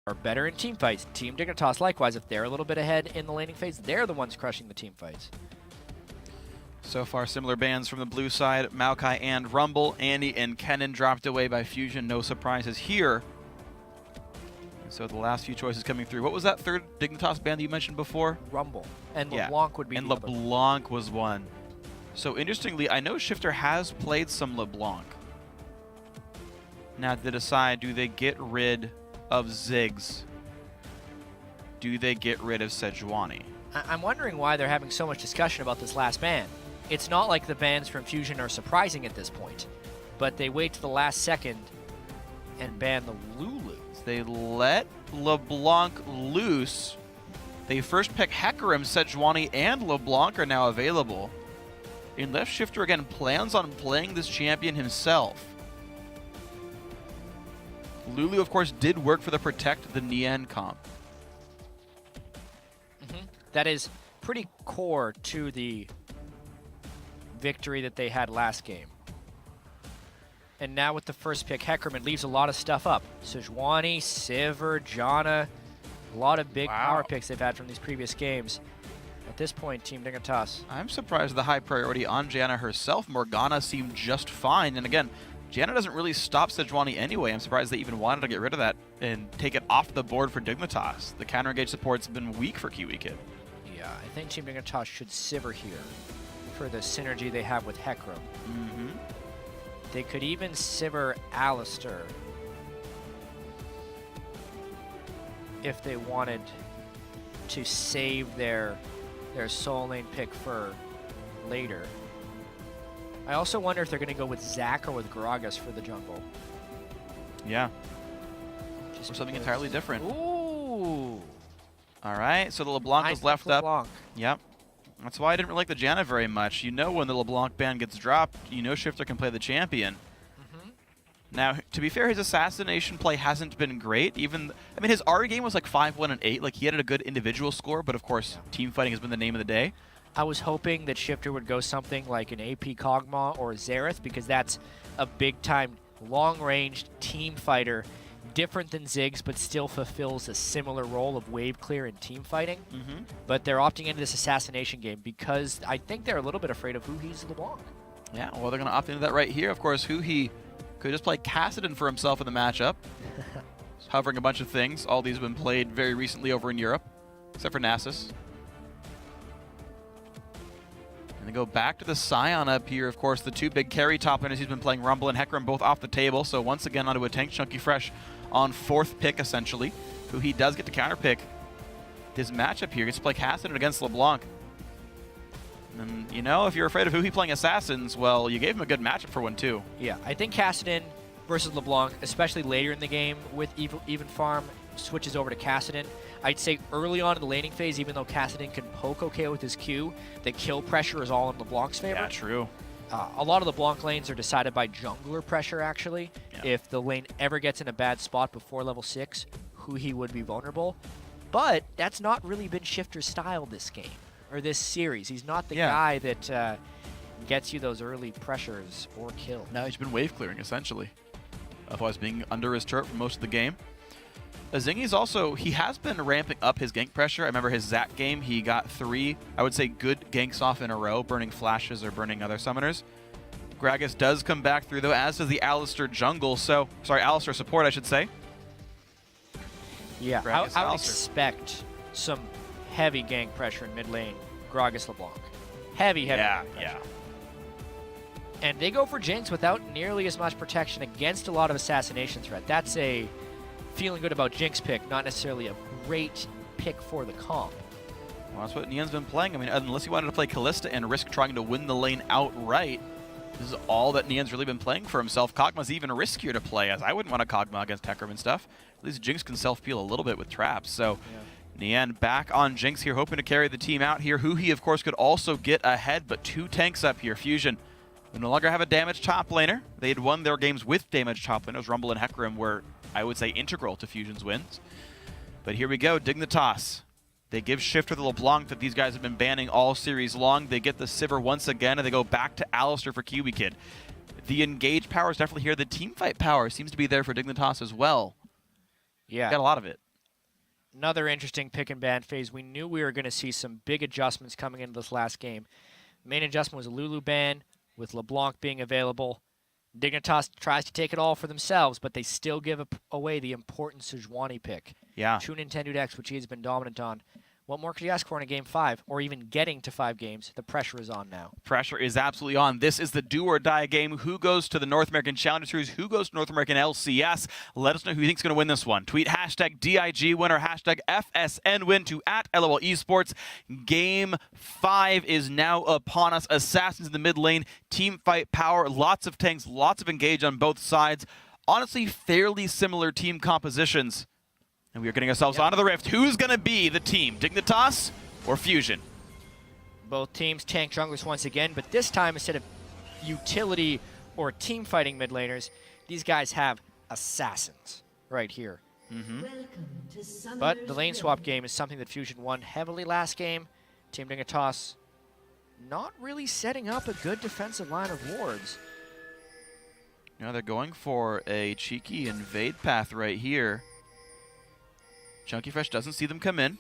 are better in team fights. Team Dignitas, likewise, if they're a little bit ahead in the laning phase, they're the ones crushing the team fights. So far, similar bans from the blue side. Maokai and Rumble. Andy and Kennen dropped away by Fusion. No surprises here. And so the last few choices coming through. What was that third Dignitas ban that you mentioned before? Rumble. And LeBlanc would be and the other. LeBlanc was one. So interestingly, I know Shifter has played some LeBlanc. Now to decide, do they get rid of Ziggs? Do they get rid of Sejuani? I'm wondering why they're having so much discussion about this last ban. It's not like the bans from Fusion are surprising at this point, but they wait to the last second and ban the Lulu. They let LeBlanc loose. They first pick Hecarim, Sejuani, and LeBlanc are now available. Unless Shifter again plans on playing this champion himself. Lulu, of course, did work for the Protect the Nian comp. That is pretty core to the victory that they had last game. And now with the first pick, Hecarim, it leaves a lot of stuff up. Sejuani, Sivir, Janna, a lot of big power picks they've had from these previous games. At this point, Team Dignitas. I'm surprised the high priority on Janna herself. Morgana seemed just fine. And again, Janna doesn't really stop Sejuani anyway. I'm surprised they even wanted to get rid of that and take it off the board for Dignitas. The counter engage support's been weak for Kiwi Kid. Yeah, I think Team Dignitas should Sivir here for the synergy they have with Hecarim. They could even Sivir Alistar if they wanted to save their soul lane pick for later. I also wonder if they're going to go with Zac or with Gragas for the jungle. Yeah. Just or something entirely different. Ooh. All right, so the LeBlanc was left up. Yep. That's why I didn't really like the Janna very much. You know when the LeBlanc ban gets dropped, you know Shifter can play the champion. Now, to be fair, his assassination play hasn't been great. I mean, his R game was like 5-1 and 8. Like, he had a good individual score, but of course, team fighting has been the name of the day. I was hoping that Shifter would go something like an AP Kog'Maw or Xerath, because that's a big-time, long-ranged team fighter, different than Ziggs, but still fulfills a similar role of wave clear and team fighting. But they're opting into this assassination game because I think they're a little bit afraid of Huhi's LeBlanc. Yeah, well, they're going to opt into that right here. Of course, Huhi could just play Kassadin for himself in the matchup. Hovering a bunch of things. All these have been played very recently over in Europe, except for Nasus. And they go back to the Scion up here. Of course, the two big carry top laners he's been playing, Rumble and Hecarim, both off the table. So once again onto a tank Chunky Fresh on fourth pick, essentially. Who he does get to counterpick this matchup here. He gets to play Kassadin against LeBlanc. And, you know, if you're afraid of Huhi playing Assassins, well, you gave him a good matchup for one, too. Yeah, I think Kassadin versus LeBlanc, especially later in the game with even farm, switches over to Kassadin. I'd say early on in the laning phase, even though Kassadin can poke okay with his Q, the kill pressure is all in LeBlanc's favor. Yeah, true. A lot of LeBlanc lanes are decided by jungler pressure, actually. Yeah. If the lane ever gets in a bad spot before level 6, Huhi would be vulnerable. But that's not really been Shifter's style this game, or this series. He's not the guy that gets you those early pressures or kills. No, he's been wave clearing, essentially. Otherwise being under his turret for most of the game. Zingi's also, he has been ramping up his gank pressure. I remember his Zac game, he got 3, I would say, good ganks off in a row, burning flashes or burning other summoners. Gragas does come back through, though, as does the Alistar jungle. So, sorry, Alistar support, I should say. Yeah, I would expect some heavy gank pressure in mid lane, Gragas LeBlanc. Heavy gank pressure. Yeah. And they go for Jinx without nearly as much protection against a lot of assassination threat. That's a feeling good about Jinx pick, not necessarily a great pick for the comp. Well, that's what Nian's been playing. I mean, unless you wanted to play Kalista and risk trying to win the lane outright, this is all that Nian's really been playing for himself. Kog'Maw's even riskier to play, as I wouldn't want a Kog'Maw against Hecarim and stuff. At least Jinx can self-peel a little bit with traps, so Nian back on Jinx here, hoping to carry the team out here. Huhi, of course, could also get ahead, but 2 tanks up here. Fusion will no longer have a damaged top laner. They had won their games with damaged top laners. Rumble and Hecarim were, I would say, integral to Fusion's wins. But here we go, Dignitas. They give Shifter the LeBlanc that these guys have been banning all series long. They get the Sivir once again, and they go back to Alistar for Kiwi Kid. The engage power is definitely here. The team fight power seems to be there for Dignitas as well. Yeah. Got a lot of it. Another interesting pick and ban phase. We knew we were going to see some big adjustments coming into this last game. Main adjustment was a Lulu ban, with LeBlanc being available. Dignitas tries to take it all for themselves, but they still give away the important Sejuani pick. Yeah. True Nintendo Dex, which he's been dominant on. What more could you ask for in a Game 5, or even getting to 5 games? The pressure is on now. Pressure is absolutely on. This is the do-or-die game. Who goes to the North American Challenger Series? Who goes to North American LCS? Let us know who you think is going to win this one. Tweet hashtag DIG winner, hashtag FSN win to @LOL Esports. Game 5 is now upon us. Assassins in the mid lane. Team fight power. Lots of tanks. Lots of engage on both sides. Honestly, fairly similar team compositions. And we are getting ourselves onto the Rift. Who's going to be the team? Dignitas or Fusion? Both teams tank junglers once again, but this time instead of utility or team fighting mid laners, these guys have assassins right here. But the lane swap game is something that Fusion won heavily last game. Team Dignitas not really setting up a good defensive line of wards. You know, they're going for a cheeky invade path right here. Chunky Fresh doesn't see them come in.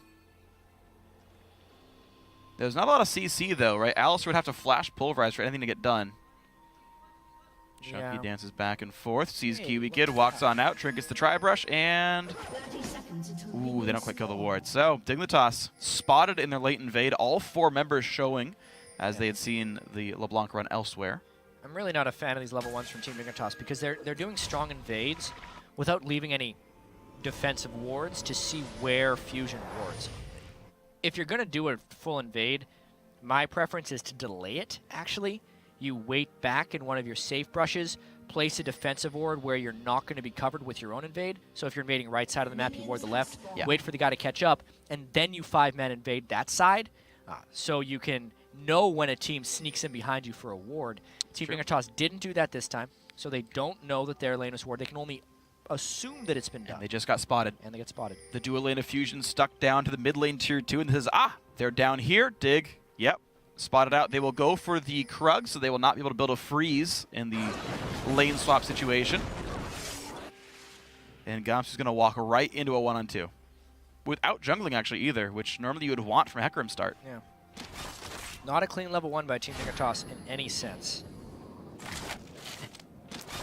There's not a lot of CC though, right? Alistair would have to flash Pulverize for anything to get done. Chunky dances back and forth, sees Kiwi Kid, walks on out, trinkets the Tri-Brush, and... Ooh, they don't quite kill the ward. So, Dignitas spotted in their late invade, all 4 members showing as they had seen the LeBlanc run elsewhere. I'm really not a fan of these level 1s from Team Dignitas because they're doing strong invades without leaving any defensive wards to see where Fusion wards. If you're going to do a full invade, my preference is to delay it, actually. You wait back in one of your safe brushes, place a defensive ward where you're not going to be covered with your own invade. So if you're invading right side of the map, you ward the left, wait for the guy to catch up, and then you 5-man invade that side, so you can know when a team sneaks in behind you for a ward. Team Dignitas didn't do that this time, so they don't know that their lane is ward. They can only assume that it's been done. And they just got spotted. And they get spotted. The dual lane of Fusion stuck down to the mid lane tier 2 and says, they're down here. Dig. Yep. Spotted out. They will go for the Krug, so they will not be able to build a freeze in the lane swap situation. And Gomps is going to walk right into a 1-on-2. Without jungling, actually, either, which normally you would want from a Hecarim start. Yeah. Not a clean level 1 by Team Dignitas in any sense.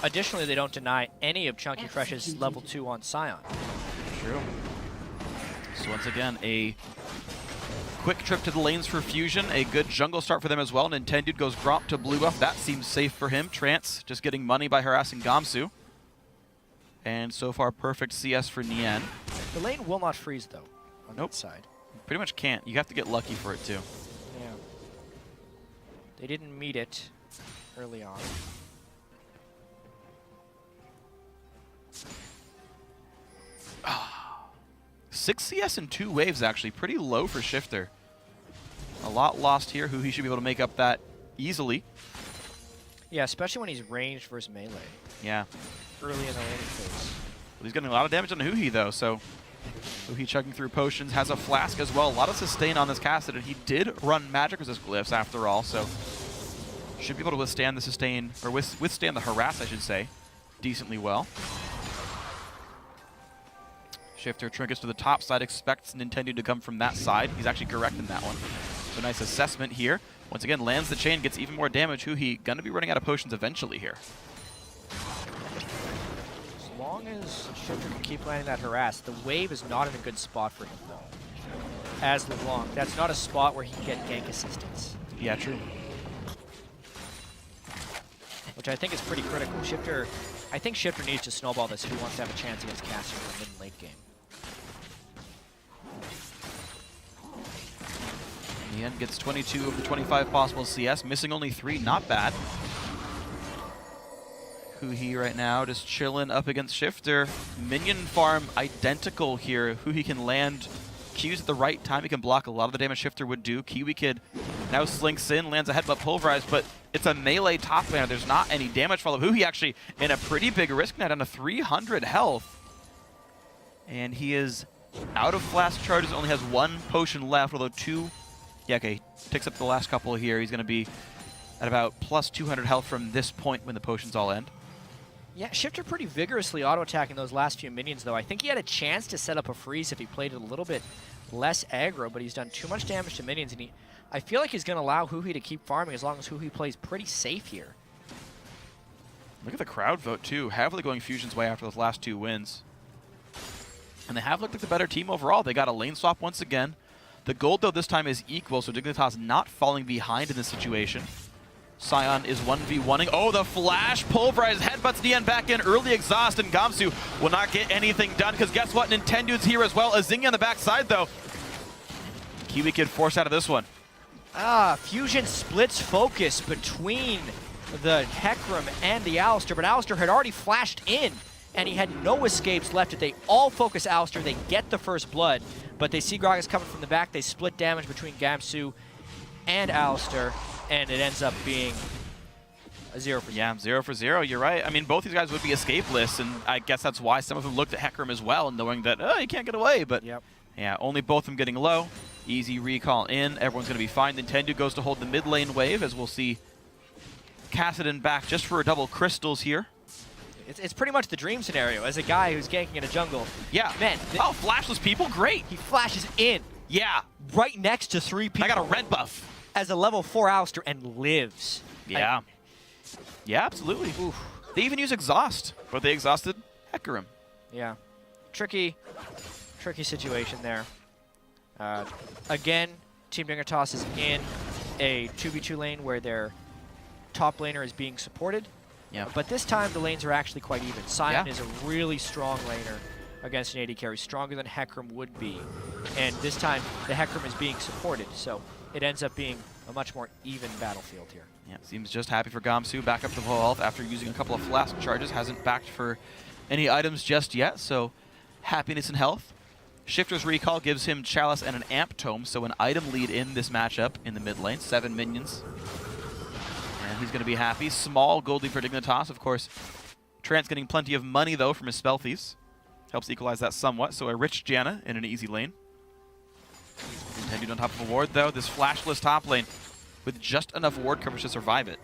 Additionally, they don't deny any of Chunky Fresh's level 2 on Sion. True. So once again, a quick trip to the lanes for Fusion. A good jungle start for them as well. Nintendo goes Gromp to blue buff. That seems safe for him. Trance just getting money by harassing Gamsu. And so far, perfect CS for Nian. The lane will not freeze, though, on that side. Pretty much can't. You have to get lucky for it, too. Yeah. They didn't meet it early on. 6 CS in 2 waves, actually. Pretty low for Shifter. A lot lost here. Who he should be able to make up that easily. Yeah, especially when he's ranged versus melee. Yeah. Early in the laning phase. Well, he's getting a lot of damage on Huhi, though, so Huhi chugging through potions, has a flask as well. A lot of sustain on this Cassidy. He did run magic resist glyphs after all, so should be able to withstand the sustain, or withstand the harass, I should say, decently well. Shifter trinkets to the top side, expects Nintendo to come from that side. He's actually correct in that one. So nice assessment here. Once again, lands the chain, gets even more damage. Huhi gonna be running out of potions eventually here. As long as Shifter can keep landing that harass, the wave is not in a good spot for him, though. As LeBlanc, that's not a spot where he can get gank assistance. Yeah, true. Which I think is pretty critical. I think Shifter needs to snowball this if he wants to have a chance against Cassidy in the mid and late game. Nian gets 22 of the 25 possible CS, missing only 3, not bad. Huhi right now just chilling up against Shifter. Minion farm identical here. Huhi can land Qs at the right time. He can block a lot of the damage Shifter would do. Kiwi Kid now slinks in, lands a headbutt Pulverize, but it's a melee top laner. There's not any damage follow. Huhi actually in a pretty big risk now, down to 300 health. And he is out of flask charges, only has 1 potion left, although 2... Yeah, okay, takes up the last couple here. He's going to be at about plus 200 health from this point when the potions all end. Yeah, Shifter pretty vigorously auto-attacking those last few minions, though. I think he had a chance to set up a freeze if he played it a little bit less aggro, but he's done too much damage to minions, and I feel like he's going to allow Huhi to keep farming as long as Huhi plays pretty safe here. Look at the crowd vote, too. Heavily going Fusion's way after those last 2 wins. And they have looked like the better team overall. They got a lane swap once again. The gold, though, this time is equal, so Dignitas not falling behind in this situation. Sion is 1v1ing. Oh, the flash pulverized headbutts Nian back in. Early exhaust, and Gamsu will not get anything done because guess what? Nintendo's here as well. Azingi on the backside, though. Kiwi Kid forced out of this one. Fusion splits focus between the Hecarim and the Alistar, but Alistar had already flashed in, and he had no escapes left. If they all focus Alistar, they get the first blood, but they see Gragas coming from the back. They split damage between Gamsu and Alistar, and it ends up being a 0 for 0. Yeah, 0 for 0. You're right. I mean, both these guys would be escapeless, and I guess that's why some of them looked at Hecarim as well, knowing that, oh, you can't get away. But yeah, only both of them getting low. Easy recall in. Everyone's going to be fine. Nintendo goes to hold the mid lane wave, as we'll see Kassadin back just for a double crystals here. It's pretty much the dream scenario as a guy who's ganking in a jungle. Yeah. Man. Oh, flashless people? Great. He flashes in. Yeah. Right next to 3 people. I got a red buff. As a level 4 Alistar and lives. Yeah. Yeah, absolutely. Oof. They even use exhaust, but they exhausted Hecarim. Yeah. Tricky situation there. Again, Team Dignitas is in a 2v2 lane where their top laner is being supported. Yeah. But this time the lanes are actually quite even. Sion is a really strong laner against an AD carry, stronger than Hecarim would be. And this time the Hecarim is being supported, so it ends up being a much more even battlefield here. Yeah, seems just happy for Gamsu, back up to full health after using a couple of flask charges. Hasn't backed for any items just yet, so happiness and health. Shifter's recall gives him Chalice and an Amp Tome, so an item lead in this matchup in the mid lane. 7 minions. And he's going to be happy. Small gold lead for Dignitas, of course. Trant's getting plenty of money, though, from his spell thieves. Helps equalize that somewhat, so a rich Janna in an easy lane. Nintendo on top of a ward, though. This flashless top lane with just enough ward coverage to survive it.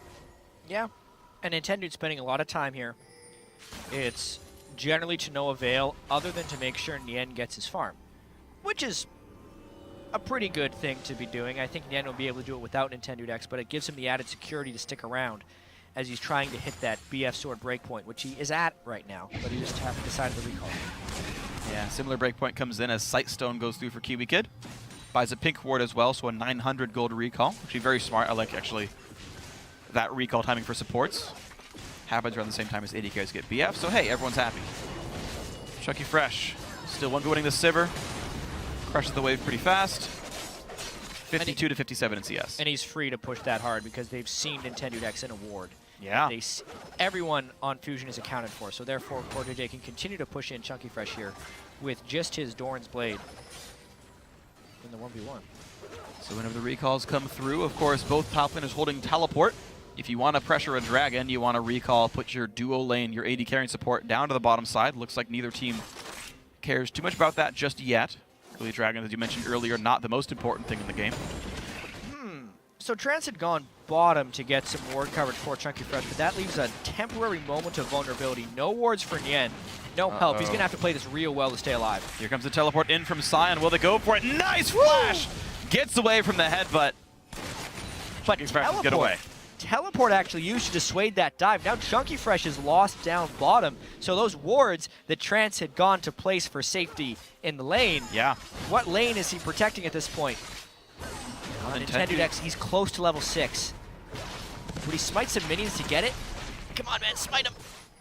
Yeah, and Nintendo's spending a lot of time here. It's generally to no avail other than to make sure Nian gets his farm, which is a pretty good thing to be doing. I think Nian will be able to do it without Nintendo decks, but it gives him the added security to stick around as he's trying to hit that BF sword breakpoint, which he is at right now, but he just hasn't decided to recall. Yeah, similar breakpoint comes in as Sightstone goes through for Kiwi Kid. Buys a pink ward as well, so a 900 gold recall. Actually very smart. I like actually that recall timing for supports. Happens around the same time as AD carries get BF, so hey, everyone's happy. Chucky Fresh, still 1v winning the Sivir. Crushes the wave pretty fast. 52 to 57 in CS. And he's free to push that hard because they've seen Nintendo decks in a ward. Yeah. Everyone on Fusion is accounted for, so therefore CoreJJ can continue to push in Chunky Fresh here with just his Doran's Blade in the 1v1. So whenever the recalls come through, of course, both top laners holding teleport. If you want to pressure a dragon, you want to recall, put your duo lane, your AD carrying support down to the bottom side. Looks like neither team cares too much about that just yet. Really, dragon, as you mentioned earlier, not the most important thing in the game. So Trance had gone bottom to get some ward coverage for Chunky Fresh, but that leaves a temporary moment of vulnerability. No wards for Nian. No help. He's going to have to play this real well to stay alive. Here comes the teleport in from Sion. Will they go for it? Nice flash! Gets away from the headbutt. But get away. Teleport actually used to dissuade that dive. Now Chunky Fresh is lost down bottom, so those wards that Trance had gone to place for safety in the lane, what lane is he protecting at this point? On Nintendo decks, he's close to level 6. Would he smite some minions to get it? Come on, man, smite him.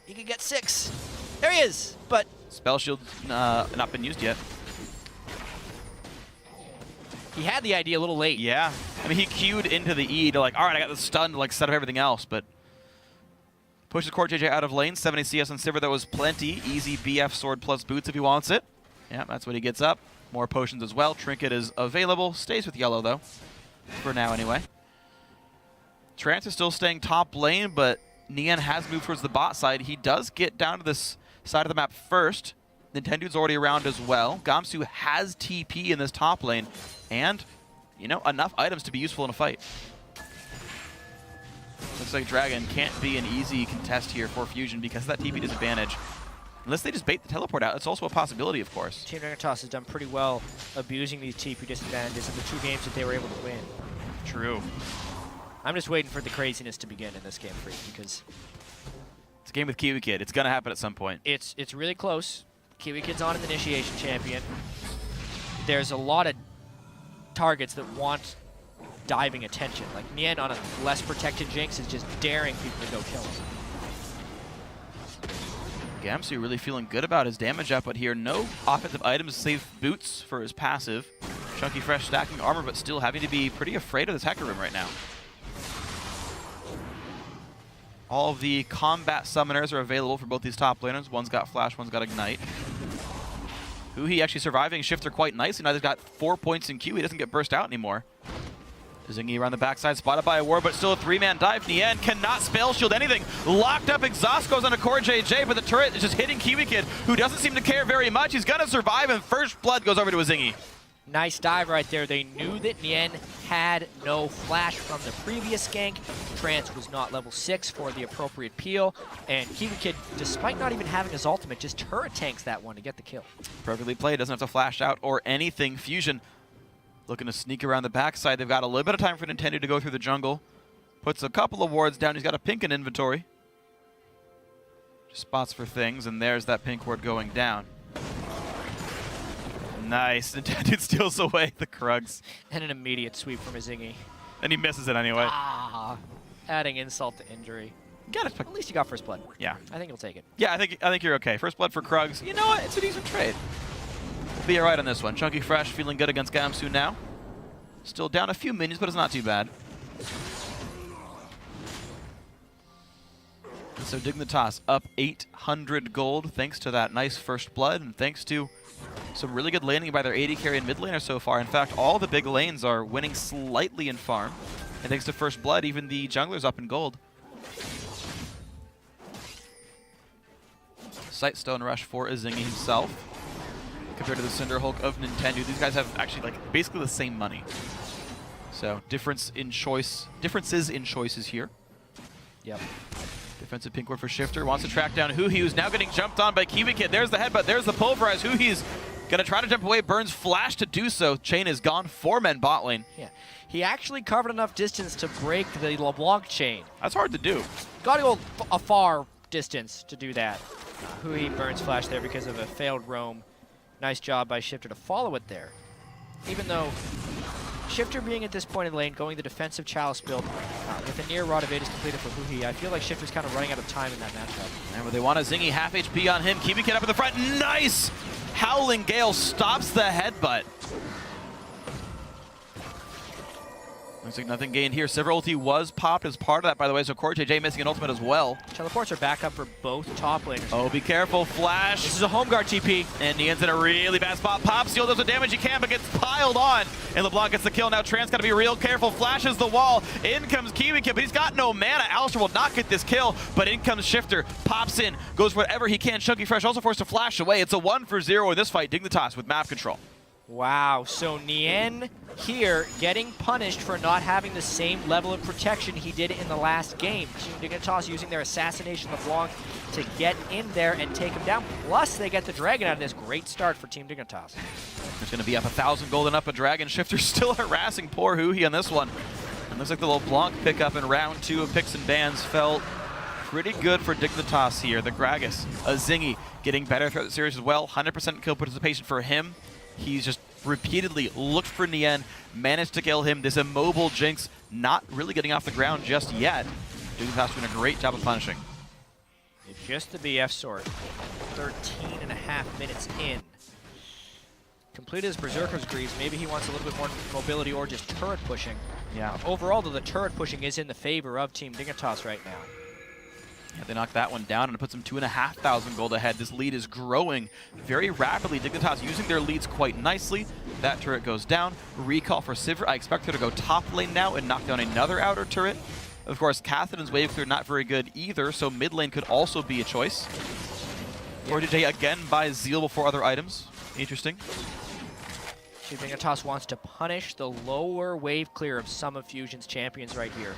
He can get 6. There he is, but... Spell Shield's not been used yet. He had the idea a little late. Yeah. I mean, he queued into the E to like, all right, I got the stun to like set up everything else, but pushes CoreJJ out of lane. 70 CS on Sivir, that was plenty. Easy BF sword plus boots if he wants it. Yeah, that's what he gets up. More potions as well. Trinket is available. Stays with yellow, though. For now, anyway. Trance is still staying top lane, but Nian has moved towards the bot side. He does get down to this side of the map first. Nintendo's already around as well. Gamsu has TP in this top lane. And, you know, enough items to be useful in a fight. Looks like Dragon can't be an easy contest here for Fusion because of that TP disadvantage. Unless they just bait the teleport out, it's also a possibility, of course. Team Dignitas has done pretty well abusing these TP disadvantages in the 2 games that they were able to win. True. I'm just waiting for the craziness to begin in this game for you because it's a game with Kiwi Kid. It's going to happen at some point. it's really close. Kiwi Kid's on an initiation champion. There's a lot of targets that want diving attention. Like Nien on a less protected Jinx is just daring people to go kill him. Gamsu really feeling good about his damage output here. No offensive items save boots for his passive. Chunky Fresh stacking armor, but still having to be pretty afraid of this hacker room right now. All of the combat summoners are available for both these top laners. One's got Flash, one's got Ignite. Huhi actually surviving Shifter quite nicely. Now they've got 4 points in Q. He doesn't get burst out anymore. Zingy around the backside, spotted by a ward, but still a 3-man dive. Nien cannot spell shield anything. Locked up, exhaust goes on a core JJ, but the turret is just hitting Kiwi Kid, who doesn't seem to care very much. He's gonna survive, and first blood goes over to a Zingy. Nice dive right there. They knew that Nien had no flash from the previous gank. Trance was not level 6 for the appropriate peel, and Kiwi Kid, despite not even having his ultimate, just turret tanks that one to get the kill. Perfectly played, doesn't have to flash out or anything. Fusion looking to sneak around the backside. They've got a little bit of time for Nintendo to go through the jungle. Puts a couple of wards down. He's got a pink in inventory. Just spots for things, and there's that pink ward going down. Nice. Nintendo steals away the Krugs. And an immediate sweep from Zingy. And he misses it anyway. Ah, adding insult to injury. Got it. At least you got first blood. Yeah. I think he'll take it. Yeah, I think you're okay. First blood for Krugs. You know what? It's a decent trade. We'll be alright on this one. Chunky Fresh feeling good against Gamsu now. Still down a few minions, but it's not too bad. And so Dignitas up 800 gold thanks to that nice first blood and thanks to some really good laning by their AD carry and mid laner so far. In fact, all the big lanes are winning slightly in farm. And thanks to first blood, even the jungler's up in gold. Sightstone Rush for Zingy himself. Compared to the Cinder Hulk of Nintendo, these guys have actually like basically the same money. So differences in choices here. Yep. Defensive pink ward for Shifter, wants to track down Huhi, who's now getting jumped on by Kiwi Kid. There's the headbutt, there's the pulverize. Huhi's gonna try to jump away, burns flash to do so. Chain is gone, 4 men bot lane. Yeah. He actually covered enough distance to break the LeBlanc chain. That's hard to do. Gotta go a far distance to do that. Huhi burns flash there because of a failed roam. Nice job by Shifter to follow it there. Even though Shifter being at this point in the lane, going the defensive Chalice build with a near Rod of Aegis completed for Huhi, I feel like Shifter's kind of running out of time in that matchup. And when they want a Zingy half HP on him, Kiwi Kid up in the front, nice! Howling Gale stops the headbutt. Looks like nothing gained here. Silver ulti was popped as part of that, by the way, so Core JJ missing an ultimate as well. Teleports are back up for both top laners. Oh, be careful, Flash. This is a home guard TP. And Nien's in a really bad spot. Pop Seal does the damage he can, but gets piled on. And LeBlanc gets the kill. Now Trance got to be real careful. Flashes the wall. In comes Kiwi Kid, but he's got no mana. Alistair will not get this kill, but in comes Shifter. Pops in, goes whatever he can. Chunky Fresh also forced to flash away. It's a 1-for-0 in this fight. Dignitas with map control. Wow, so Nien here getting punished for not having the same level of protection he did in the last game. Team Dignitas using their Assassination LeBlanc to get in there and take him down. Plus, they get the Dragon out of this. Great start for Team Dignitas. There's going to be up 1,000 gold and up a Dragon. Shifter still harassing poor Huhi on this one. And looks like the LeBlanc pickup in round 2 of Picks and Bans felt pretty good for Dignitas here. The Gragas, a Zingy, getting better throughout the series as well. 100% kill participation for him. He's just repeatedly looked for Nien, managed to kill him. This immobile Jinx not really getting off the ground just yet. Dignitas doing a great job of punishing. Just the BF sword. 13.5 minutes in. Completed his Berserker's Greaves. Maybe he wants a little bit more mobility or just turret pushing. Yeah. Overall, though, the turret pushing is in the favor of Team Dignitas right now. Yeah, they knocked that one down and it puts them 2,500 gold ahead. This lead is growing very rapidly. Dignitas using their leads quite nicely. That turret goes down. Recall for Sivir. I expect her to go top lane now and knock down another outer turret. Of course, Catherine's wave clear not very good either, so mid lane could also be a choice. Or DJ again buys Zeal before other items. Interesting. Team Dignitas wants to punish the lower wave clear of some of Fusion's champions right here.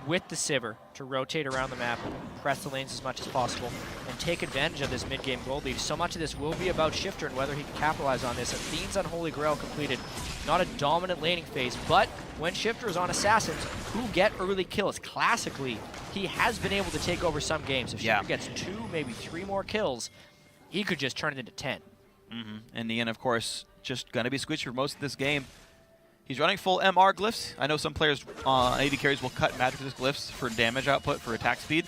with the Sivir to rotate around the map, press the lanes as much as possible, and take advantage of this mid-game gold lead. So much of this will be about Shifter and whether he can capitalize on this. Athene's Unholy Grail completed, not a dominant laning phase, but when Shifter is on Assassins, who get early kills, classically, he has been able to take over some games. If Shifter gets 2, maybe 3 more kills, he could just turn it into 10. And Nian, of course, just going to be squished for most of this game. He's running full MR glyphs. I know some players on AD carries will cut magic resist glyphs for damage output, for attack speed.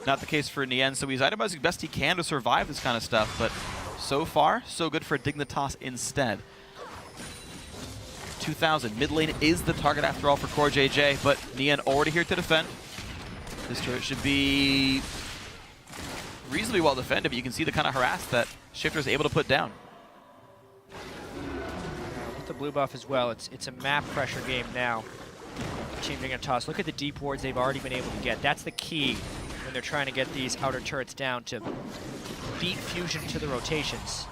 Not the case for Nian, so he's itemizing best he can to survive this kind of stuff, but so far, so good for Dignitas instead. 2000, mid lane is the target after all for Core JJ, but Nian already here to defend. This turret should be reasonably well defended, but you can see the kind of harass that Shifter is able to put down. The blue buff as well. It's a map pressure game now. Team Dignitas. Look at the deep wards they've already been able to get. That's the key when they're trying to get these outer turrets down, to beat Fusion to the rotations.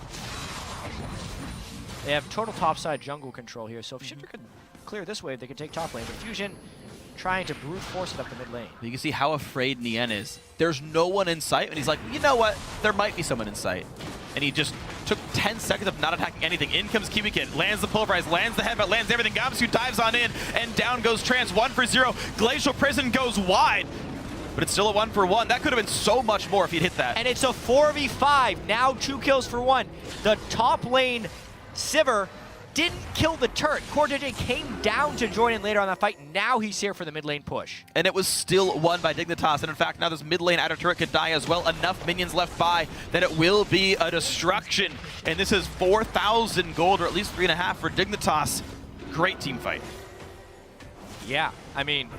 They have total topside jungle control here, so if Shifter could clear this wave, they could take top lane. But Fusion trying to brute force it up the mid lane. You can see how afraid Nian is. There's no one in sight, and he's like, you know what? There might be someone in sight. And he just took 10 seconds of not attacking anything. In comes Kibikid, lands the pulverize, lands the headbutt, lands everything. Gamsu dives on in, and down goes Trance, 1 for 0. Glacial Prison goes wide, but it's still a 1 for 1. That could have been so much more if he'd hit that. And it's a 4v5, now 2 kills for 1. The top lane Sivir didn't kill the turret. Core JJ came down to join in later on that fight. Now he's here for the mid lane push. And it was still won by Dignitas. And in fact, now this mid lane outer turret could die as well. Enough minions left by that it will be a destruction. And this is 4,000 gold, or at least 3.5 for Dignitas. Great team fight. Yeah, I mean,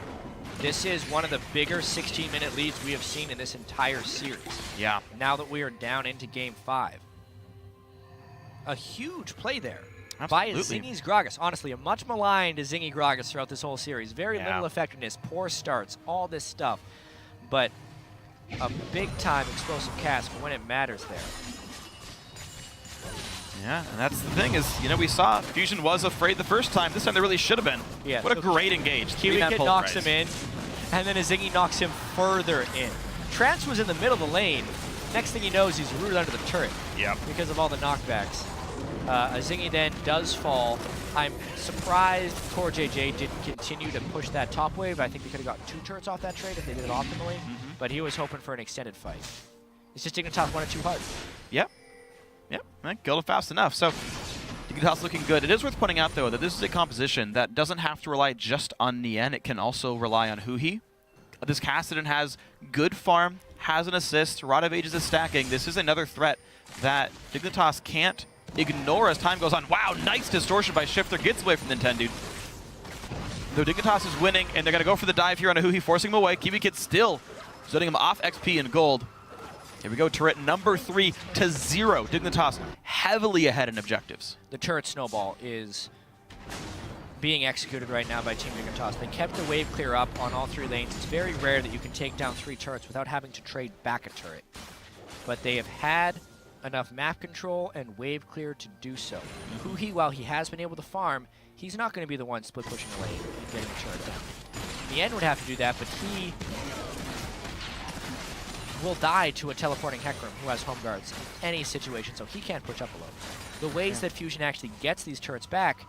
this is one of the bigger 16-minute leads we have seen in this entire series. Yeah. Now that we are down into game 5. A huge play there. Absolutely. By Zingy's Gragas. Honestly, a much maligned Zingy Gragas throughout this whole series. Very little effectiveness, poor starts, all this stuff. But a big-time explosive cast when it matters there. Yeah, and that's the thing is, you know, we saw Fusion was afraid the first time. This time they really should have been. Yeah, what a great engage. Kibikid knocks him in, and then Zingy knocks him further in. Trance was in the middle of the lane. Next thing he knows, he's rooted under the turret. Yep. Because of all the knockbacks. Zingy then does fall. I'm surprised Core JJ didn't continue to push that top wave. I think they could have gotten 2 turrets off that trade if they did it optimally. But he was hoping for an extended fight. It's just Dignitas won it too hard. Yep. Yep. Killed it fast enough. So Dignitas looking good. It is worth pointing out, though, that this is a composition that doesn't have to rely just on Nian. It can also rely on Huhi. This Kassadin has good farm, has an assist. Rod of Ages is stacking. This is another threat that Dignitas can't ignore as time goes on. Wow, nice distortion by Shifter. Gets away from Nintendude. Though Dignitas is winning, and they're going to go for the dive here on Ahuhi, forcing him away. Kibikid still setting him off XP and gold. Here we go, turret number 3 to 0. Dignitas heavily ahead in objectives. The turret snowball is being executed right now by Team Dignitas. They kept the wave clear up on all 3 lanes. It's very rare that you can take down 3 turrets without having to trade back a turret. But they have had enough map control and wave clear to do so. Huhi, while he has been able to farm, he's not going to be the one split pushing the lane and getting the turret down. Nian would have to do that, but he will die to a teleporting Hecarim who has home guards in any situation, so he can't push up alone. The ways that Fusion actually gets these turrets back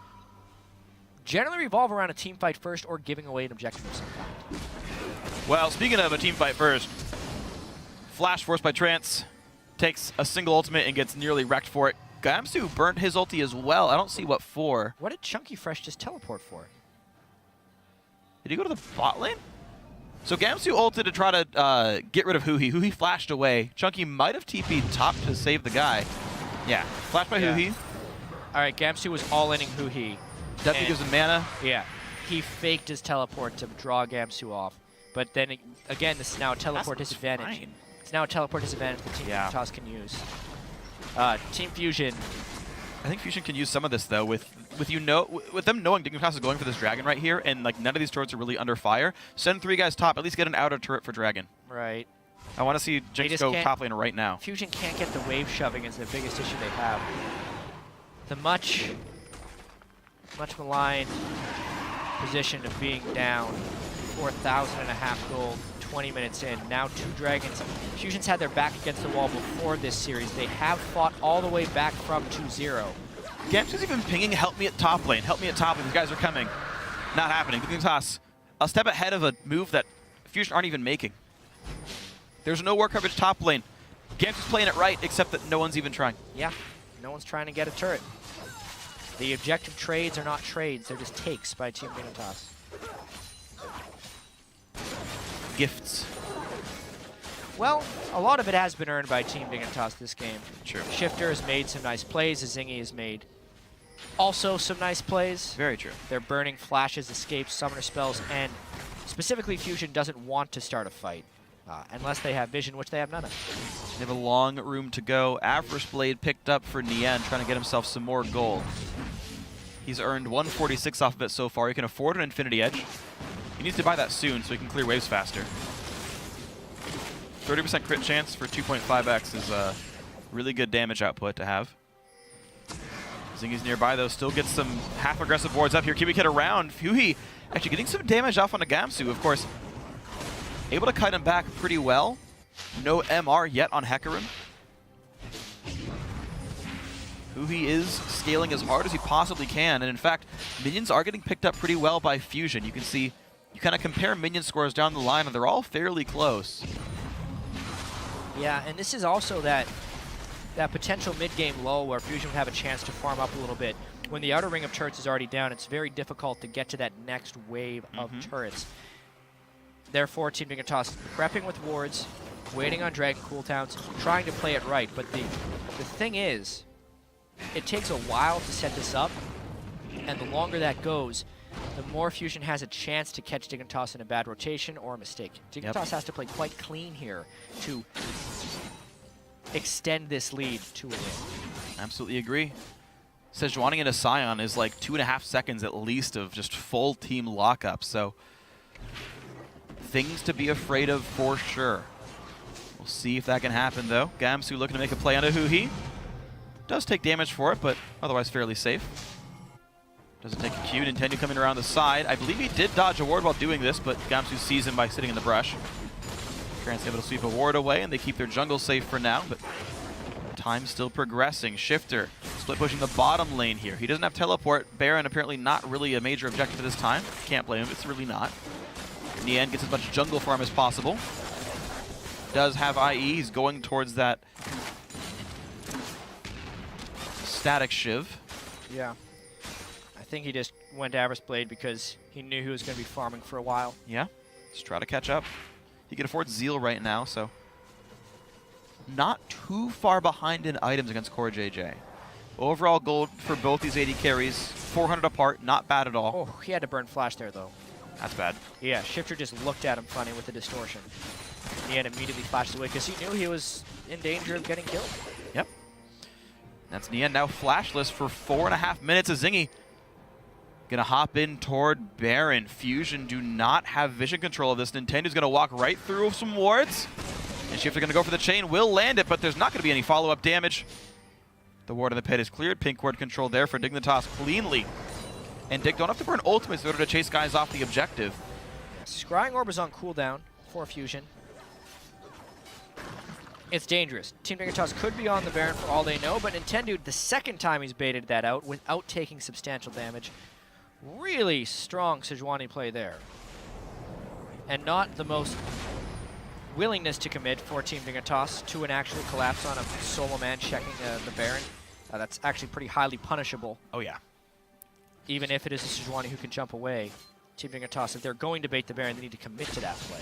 generally revolve around a team fight first or giving away an objective of some kind. Well, speaking of a team fight first, flash forced by Trance. Takes a single ultimate and gets nearly wrecked for it. Gamsu burned his ulti as well. I don't see what for. What did Chunky Fresh just teleport for? Did he go to the bot lane? So Gamsu ulted to try to get rid of Huhi. Huhi flashed away. Chunky might have TP'd top to save the guy. Yeah, flashed by Huhi. All right, Gamsu was all-inning Huhi. That gives him mana. Yeah, he faked his teleport to draw Gamsu off. But then, again, this is now a teleport disadvantage. Fine. It's now a teleport disadvantage that Team Dignitas can use. Team Fusion. I think Fusion can use some of this though, with them knowing Dignitas is going for this dragon right here, and like none of these turrets are really under fire. Send 3 guys top. At least get an outer turret for dragon. Right. I want to see Jinx go top lane right now. Fusion can't get the wave shoving is the biggest issue they have. The much maligned position of being down 24,500 gold 20 minutes in. Now 2 dragons. Fusion's had their back against the wall before this series. They have fought all the way back from 2-0. Gamsu's even pinging, help me at top lane, help me at top lane, these guys are coming. Not happening. Dignitas a step ahead of a move that Fusion aren't even making. There's no war coverage top lane. Gamsu's playing it right, except that no one's even trying. Yeah, no one's trying to get a turret. The objective trades are not trades, they're just takes by Team Dignitas. Gifts. Well, a lot of it has been earned by Team Dignitas this game. True. Shifter has made some nice plays, Zingy has made also some nice plays. Very true. They're burning flashes, escapes, summoner spells, and specifically Fusion doesn't want to start a fight. Unless they have vision, which they have none of. They have a long room to go. Avarice Blade picked up for Nien, trying to get himself some more gold. He's earned 146 off of it so far. He can afford an Infinity Edge. He needs to buy that soon so he can clear waves faster. 30% crit chance for 2.5x is a really good damage output to have. Zingy's nearby though, still gets some half-aggressive wards up here. Kiwi Kid around. Fuhi actually getting some damage off on a Gamsu, of course. Able to kite him back pretty well. No MR yet on Hecarim. Fuhi is scaling as hard as he possibly can, and in fact, minions are getting picked up pretty well by Fusion. You can see, you kind of compare minion scores down the line, and they're all fairly close. Yeah, and this is also that potential mid-game lull where Fusion would have a chance to farm up a little bit. When the outer ring of turrets is already down, it's very difficult to get to that next wave of turrets. Therefore, Team Dignitas prepping with wards, waiting on dragon cooldowns, trying to play it right. But the thing is, it takes a while to set this up, and the longer that goes, the more Fusion has a chance to catch Dignitas in a bad rotation or a mistake. Dignitas has to play quite clean here to extend this lead to a win. Absolutely agree. Sejuani into Scion is like 2.5 seconds at least of just full team lockup, so things to be afraid of for sure. We'll see if that can happen though. Gamsu looking to make a play onto Huhi. Does take damage for it, but otherwise fairly safe. Doesn't take a Q. Nintendo coming around the side. I believe he did dodge a ward while doing this, but Gamsu sees him by sitting in the brush. Trance able to sweep a ward away, and they keep their jungle safe for now, but time still progressing. Shifter split pushing the bottom lane here. He doesn't have teleport. Baron apparently not really a major objective at this time. Can't blame him, it's really not. Nien gets as much jungle farm as possible. Does have IE, he's going towards that static shiv. Yeah. I think he just went to Avarice Blade because he knew he was going to be farming for a while. Yeah, just try to catch up. He can afford Zeal right now, so not too far behind in items against Core JJ. Overall gold for both these AD carries, 400 apart, not bad at all. Oh, he had to burn flash there though. That's bad. Yeah, Shifter just looked at him funny with the distortion. He had immediately flashed away because he knew he was in danger of getting killed. Yep. That's Nien now flashless for 4.5 minutes. Zingy gonna hop in toward Baron. Fusion do not have vision control of this. Nintendo's gonna walk right through some wards. And Shifter gonna go for the chain, will land it, but there's not gonna be any follow-up damage. The ward in the pit is cleared. Pink ward control there for Dignitas cleanly. And Dig don't have to burn ultimates in order to chase guys off the objective. Scrying Orb is on cooldown for Fusion. It's dangerous. Team Dignitas could be on the Baron for all they know, but Nintendo, the second time he's baited that out without taking substantial damage. Really strong Sejuani play there. And not the most willingness to commit for Team Dignitas to an actual collapse on a solo man checking the Baron. That's actually pretty highly punishable. Oh yeah. Even if it is a Sejuani who can jump away. Team Dignitas, if they're going to bait the Baron, they need to commit to that play.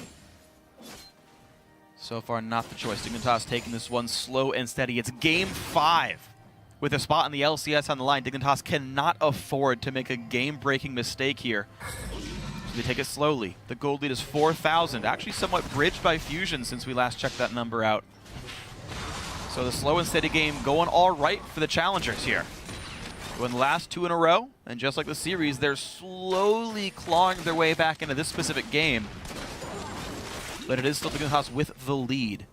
So far, not the choice. Dignitas taking this one slow and steady. It's game 5. With a spot in the LCS on the line, Dignitas cannot afford to make a game-breaking mistake here. So they take it slowly. The gold lead is 4,000, actually somewhat bridged by Fusion since we last checked that number out. So the slow and steady game going all right for the challengers here. Win the last 2 in a row, and just like the series, they're slowly clawing their way back into this specific game. But it is still Dignitas with the lead.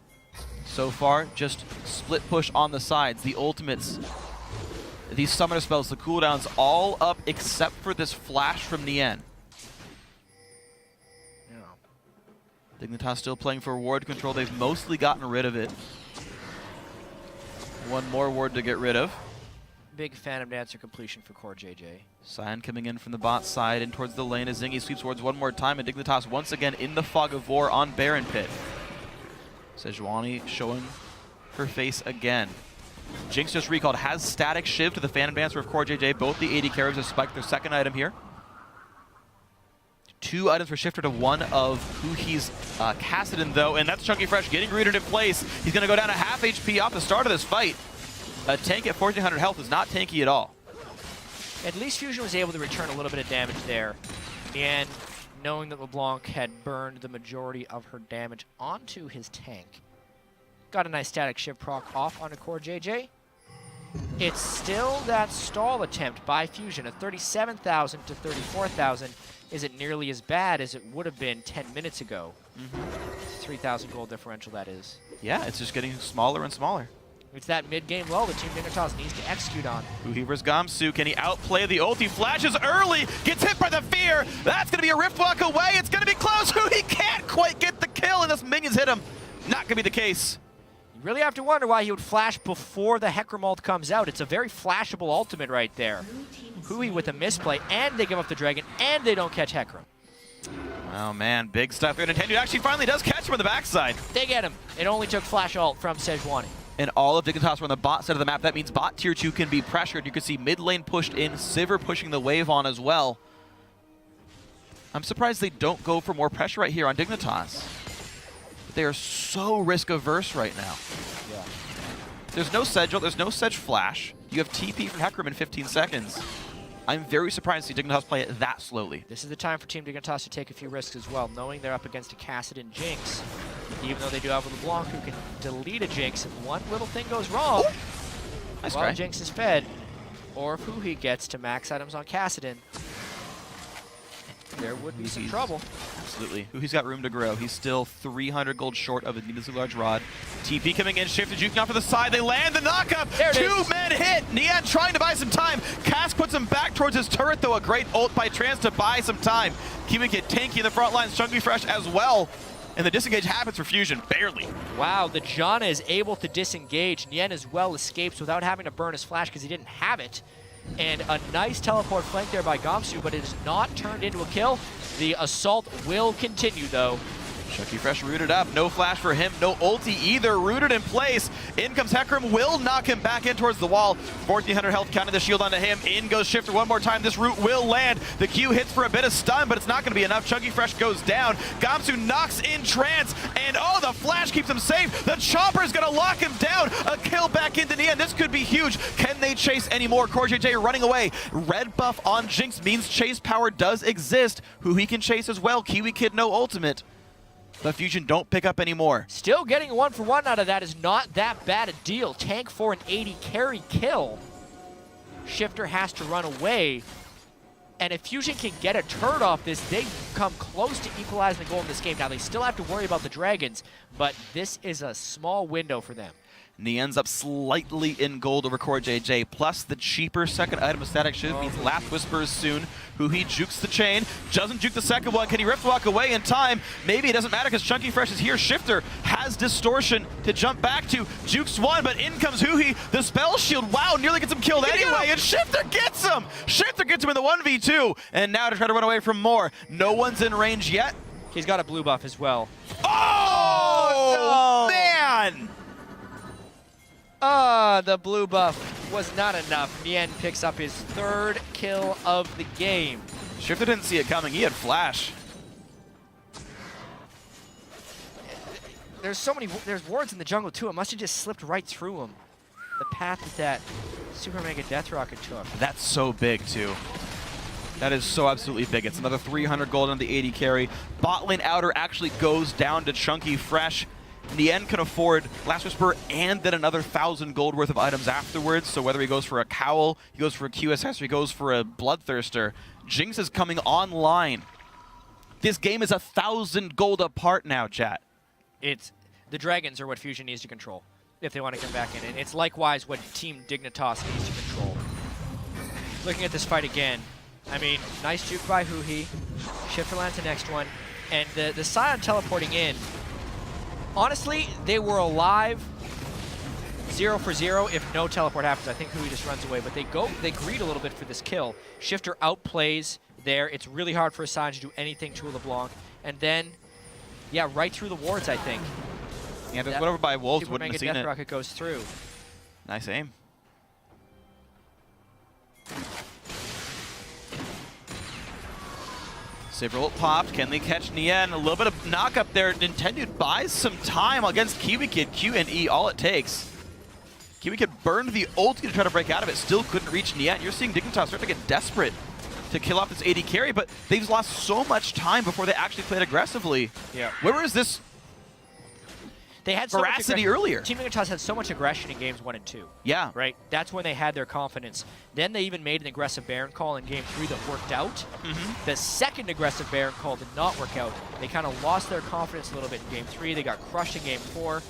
So far, just split push on the sides, the ultimates, these summoner spells, the cooldowns, all up except for this flash from Nien. Yeah. Dignitas still playing for ward control. They've mostly gotten rid of it. One more ward to get rid of. Big Phantom Dancer completion for Core JJ. Cyan coming in from the bot side and towards the lane as Zingy sweeps wards one more time, and Dignitas once again in the fog of war on Baron Pit. Sejuani showing her face again. Jinx just recalled, has static shiv to the Phantom Dancer of Core JJ. Both the AD carries have spiked their second item here. 2 items for Shifter to 1 of Huhi's Kassadin though, and that's Chunky Fresh getting rooted in place. He's going to go down to half HP off the start of this fight. A tank at 1400 health is not tanky at all. At least Fusion was able to return a little bit of damage there. And knowing that LeBlanc had burned the majority of her damage onto his tank. Got a nice static shift proc off onto Core JJ. It's still that stall attempt by Fusion. A 37,000 to 34,000 isn't nearly as bad as it would have been 10 minutes ago. 3,000 gold differential, that is. Yeah, it's just getting smaller and smaller. It's that mid-game lull that Team Dignitas needs to execute on. Huhi versus Gamsu. Can he outplay the ult? He flashes early, gets hit by the fear. That's going to be a Rift Walk away. It's going to be close. Huhi can't quite get the kill, and this minions hit him. Not going to be the case. You really have to wonder why he would flash before the Hecarim ult comes out. It's a very flashable ultimate right there. Huhi with a misplay, and they give up the dragon, and they don't catch Hecarim. Oh man, big stuff here. Nintendo actually finally does catch him on the backside. They get him. It only took flash ult from Sejuani. And all of Dignitas were on the bot side of the map. That means bot tier 2 can be pressured. You can see mid lane pushed in, Sivir pushing the wave on as well. I'm surprised they don't go for more pressure right here on Dignitas. But they are so risk averse right now. Yeah. There's no Sedge ult, there's no Sedge flash. You have TP from Hecarim in 15 seconds. I'm very surprised to see Dignitas play it that slowly. This is the time for Team Dignitas to take a few risks as well, knowing they're up against a Kassadin Jinx. Even though they do have a LeBlanc who can delete a Jinx if one little thing goes wrong, Nice while try. Jinx is fed, or if Huhi gets to max items on Kassadin, there would be some trouble. Absolutely. Huhi's got room to grow. He's still 300 gold short of a needlessly large rod. TP coming in, shifted, juking off to the side. They land the knockup. There it 2 is. men hit. Nian trying to buy some time. Cass puts him back towards his turret, though. A great ult by Trance to buy some time. Keeping it tanky in the front lines. Chunky Fresh as well. And the disengage happens for Fusion, barely. Wow, the Janna is able to disengage. Nien as well escapes without having to burn his flash because he didn't have it. And a nice teleport flank there by Gamsu, but it is not turned into a kill. The assault will continue, though. Chunky Fresh rooted up. No flash for him. No ulti either. Rooted in place. In comes Hecarim. Will knock him back in towards the wall. 1,400 health. Counting the shield onto him. In goes Shifter one more time. This root will land. The Q hits for a bit of stun, but it's not going to be enough. Chunky Fresh goes down. Gamsu knocks in Trance. And oh, the flash keeps him safe. The Chopper is going to lock him down. A kill back into the end. This could be huge. Can they chase anymore? Core JJ running away. Red buff on Jinx means chase power does exist. Who he can chase as well. Kiwi Kid no ultimate. But Fusion don't pick up anymore. Still getting a 1-for-1 out of that is not that bad a deal. Tank for an 80 carry kill. Shifter has to run away. And if Fusion can get a turret off this, they come close to equalizing the goal in this game. Now, they still have to worry about the dragons, but this is a small window for them. Nian's up slightly in gold over Core JJ, plus the cheaper second item of Static Shiv means Last Whispers soon. Huhi jukes the chain, doesn't juke the second one. Can he Rift Walk away in time? Maybe it doesn't matter because Chunky Fresh is here. Shifter has Distortion to jump back to. Jukes one, but in comes Huhi. The Spell Shield, wow, nearly gets him killed anyway, and Shifter gets him! Shifter gets him in the 1v2, and now to try to run away from more. No one's in range yet. He's got a blue buff as well. Oh, man! The blue buff was not enough. Nien picks up his 3rd kill of the game. Shifter didn't see it coming. He had flash. There's wards in the jungle too. It must have just slipped right through him. The path that Super Mega Death Rocket took. That's so big too. That is so absolutely big. It's another 300 gold on the 80 carry. Bot lane outer actually goes down to Chunky Fresh. Nien can afford Last Whisper and then another 1,000 gold worth of items afterwards. So whether he goes for a cowl, he goes for a QSS, or he goes for a Bloodthirster, Jinx is coming online. This game is 1,000 gold apart now, chat. The dragons are what Fusion needs to control if they want to come back in. And it's likewise what Team Dignitas needs to control. Looking at this fight again, I mean, nice juke by Huhi. Shifter lands the next one. And the Scion teleporting in, honestly, they were alive 0 for 0 if no teleport happens. I think Hui just runs away, but they greed a little bit for this kill. Shifter outplays there. It's really hard for a Scion to do anything to a LeBlanc. And then, yeah, right through the wards, I think. Yeah, if it was whatever by Wolves, Super wouldn't Mega have seen Death it. Rocket goes through. Nice aim. Saber ult popped. Can they catch Nian? A little bit of knock up there. Nintendo buys some time against Kiwi Kid. Q and E, all it takes. Kiwi Kid burned the ult to try to break out of it. Still couldn't reach Nian. You're seeing Dignitas start to get desperate to kill off this AD carry, but they've lost so much time before they actually played aggressively. Yeah. Where was this They had veracity earlier? Team Dignitas had so much aggression in games 1 and 2. Yeah. Right? That's when they had their confidence. Then they even made an aggressive Baron call in game 3 that worked out. The second aggressive Baron call did not work out. They kind of lost their confidence a little bit in game 3. They got crushed in game 4.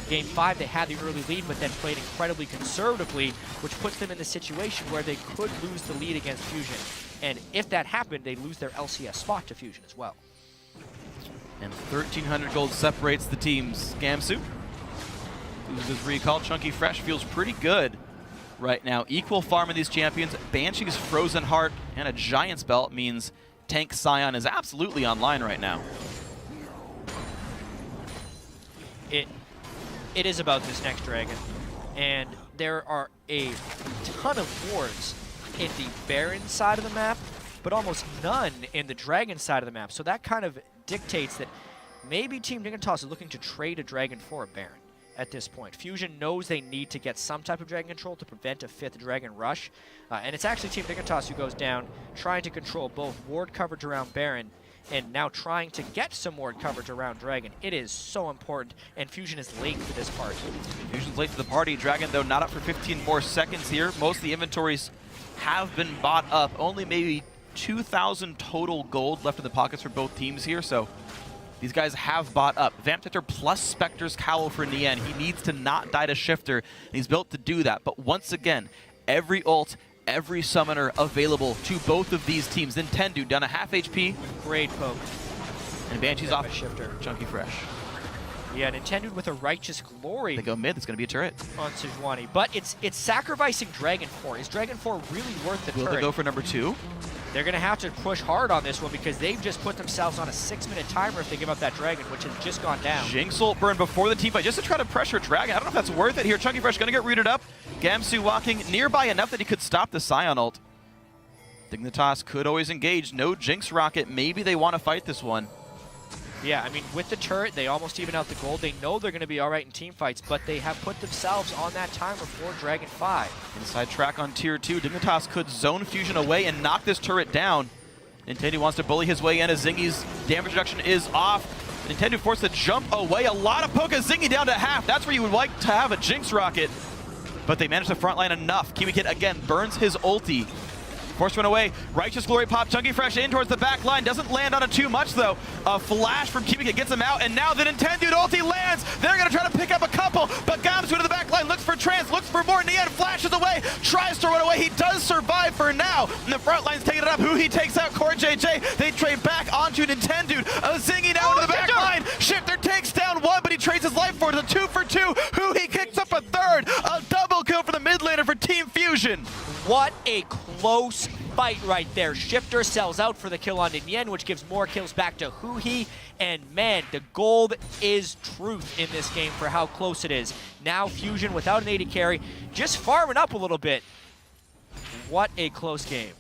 Game 5, they had the early lead, but then played incredibly conservatively, which puts them in the situation where they could lose the lead against Fusion. And if that happened, they'd lose their LCS spot to Fusion as well. And 1,300 gold separates the teams. Gamsu loses recall. Chunky Fresh feels pretty good right now. Equal farm in these champions. Banshee's Frozen Heart and a Giant's Belt means Tank Scion is absolutely online right now. It is about this next dragon, and there are a ton of wards in the Baron side of the map, but almost none in the Dragon side of the map. So that kind of dictates that maybe Team Dignitas is looking to trade a Dragon for a Baron at this point. Fusion knows they need to get some type of Dragon control to prevent a 5th Dragon rush, and it's actually Team Dignitas who goes down, trying to control both ward coverage around Baron and now trying to get some more coverage around Dragon. It is so important, and Fusion is late to this part. Fusion's late to the party. Dragon, though, not up for 15 more seconds here. Most of the inventories have been bought up. Only maybe 2,000 total gold left in the pockets for both teams here, so these guys have bought up. Vamp Tector plus Spectre's Cowl for Nian. He needs to not die to Shifter, and he's built to do that. But once again, every ult, every summoner available to both of these teams. Nintendo down a half HP. Great poke. And Banshee's off Shifter. Chunky Fresh. Yeah, Nintendo with a Righteous Glory They go mid, it's going to be a turret. on Sejuani. But it's sacrificing Dragon 4. Is Dragon 4 really worth the Will turret? they go for number 2? They're going to have to push hard on this one because they've just put themselves on a 6-minute timer if they give up that Dragon, which has just gone down. Jinx ult burn before the team fight just to try to pressure Dragon. I don't know if that's worth it here. Chunky Fresh going to get rooted up. Gamsu walking nearby enough that he could stop the Scion ult. Dignitas could always engage. No Jinx rocket. Maybe they want to fight this one. Yeah, I mean, with the turret, they almost even out the gold. They know they're going to be all right in team fights, but they have put themselves on that timer for Dragon 5. Inside track on tier 2. Dignitas could zone Fusion away and knock this turret down. Nintendo wants to bully his way in as Zingy's damage reduction is off. Nintendo forced to jump away. A lot of poke as Zingy down to half. That's where you would like to have a Jinx rocket. But they managed to frontline enough. Kiwi Kid again burns his ulti. Forced run away. Righteous Glory pop. Chunky Fresh in towards the back line. Doesn't land on it too much, though. A flash from Kiwi Kid gets him out, and now the Nintendo ulti lands. They're going to try to pick up a couple, but Gamsu to the back line. Looks for Trance, looks for more. Nian flashes away. Tries to run away. He does survive for now. And the front line's taking it up. Who he takes out? Core JJ. They trade back onto Nintendo. A Zingy now to the back line. Shifter takes down one, but he trades his life for it. It's a 2 for 2. Who he kicks up a third. A double kill for the mid laner for Team Fusion. What a close fight right there. Shifter sells out for the kill on Nian, which gives more kills back to Huhi. And man, the gold is truth in this game for how close it is. Now Fusion without an AD carry, just farming up a little bit. What a close game.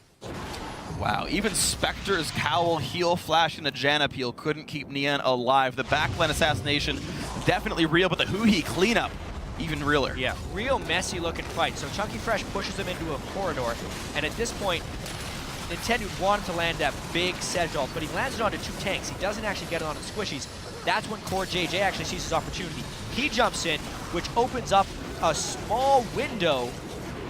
Wow, even Spectre's Cowl, heal flash, and a Janna Peel couldn't keep Nian alive. The backline assassination, definitely real, but the Huhi cleanup, even realer. Yeah, real messy looking fight. So Chunky Fresh pushes him into a corridor, and at this point, Nintendo wanted to land that big Sedge ult, but he lands it onto 2 tanks. He doesn't actually get it onto Squishies. That's when Core JJ actually sees his opportunity. He jumps in, which opens up a small window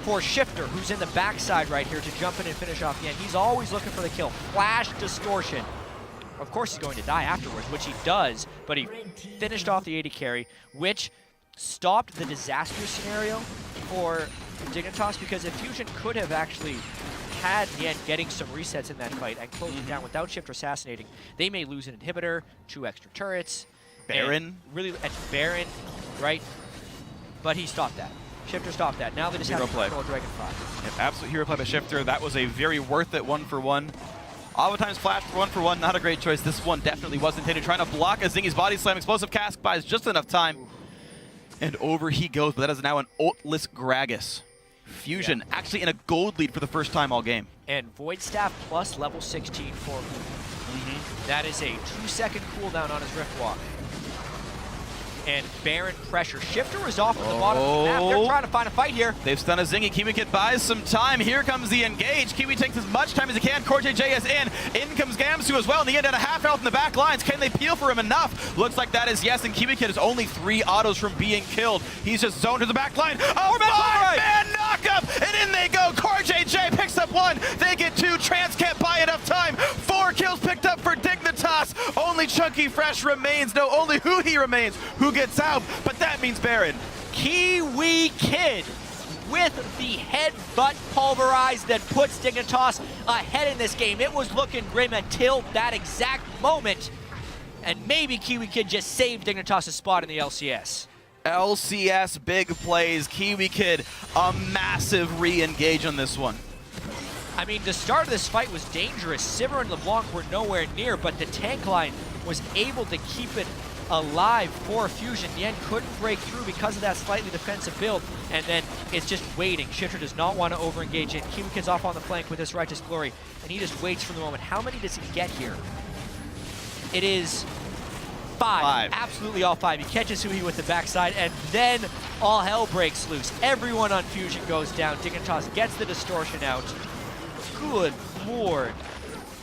for Shifter, who's in the backside right here, to jump in and finish off the end. He's always looking for the kill. Flash Distortion. Of course he's going to die afterwards, which he does, but he finished off the AD carry, which stopped the disaster scenario for Dignitas, because if Fusion could have actually had Nien getting some resets in that fight and closing down without Shifter assassinating, they may lose an inhibitor, 2 extra turrets. Baron. And Baron, right? But he stopped that. Shifter stopped that. Now they just have to control Dragonfly. Yep, absolute hero play by Shifter. That was a very worth it 1-for-1. Oftentimes flash for 1-for-1, not a great choice. This one definitely wasn't intended. Trying to block a Zingy's body slam. Explosive Cask buys just enough time. And over he goes, but that is now an ultless Gragas. Fusion actually in a gold lead for the first time all game. And Void Staff plus level 16 for That is a 2-second cooldown on his Rift Walk. And Baron pressure. Shifter is off at the bottom of the map. They're trying to find a fight here. They've stunned a Zingy. KiwiKid buys some time. Here comes the engage. Kiwi takes as much time as he can. CoreJJ is in. In comes Gamsu as well. And the end at a half health in the back lines. Can they peel for him enough? Looks like that is yes. And KiwiKid is only 3 autos from being killed. He's just zoned to the back line. Oh, 5-man knockup! And in they go. CoreJJ picks up 1. They get 2. Trance can't buy enough time. 4 kills picked up for Dignitas. Only Chunky Fresh remains. No, only he remains. Who gets out? But that means Baron. KiwiKid with the headbutt pulverize that puts Dignitas ahead in this game. It was looking grim until that exact moment. And maybe KiwiKid just saved Dignitas' spot in the LCS. LCS big plays. KiwiKid a massive re-engage on this one. I mean, the start of this fight was dangerous. Sivir and LeBlanc were nowhere near, but the tank line was able to keep it alive for Fusion. Nien couldn't break through because of that slightly defensive build, and then it's just waiting. Shifter does not want to over-engage it. KiwiKid's off on the flank with his Righteous Glory, and he just waits for the moment. How many does he get here? It is 5. Absolutely all 5. He catches Hui with the backside, and then all hell breaks loose. Everyone on Fusion goes down. Dignitas gets the distortion out. Good lord.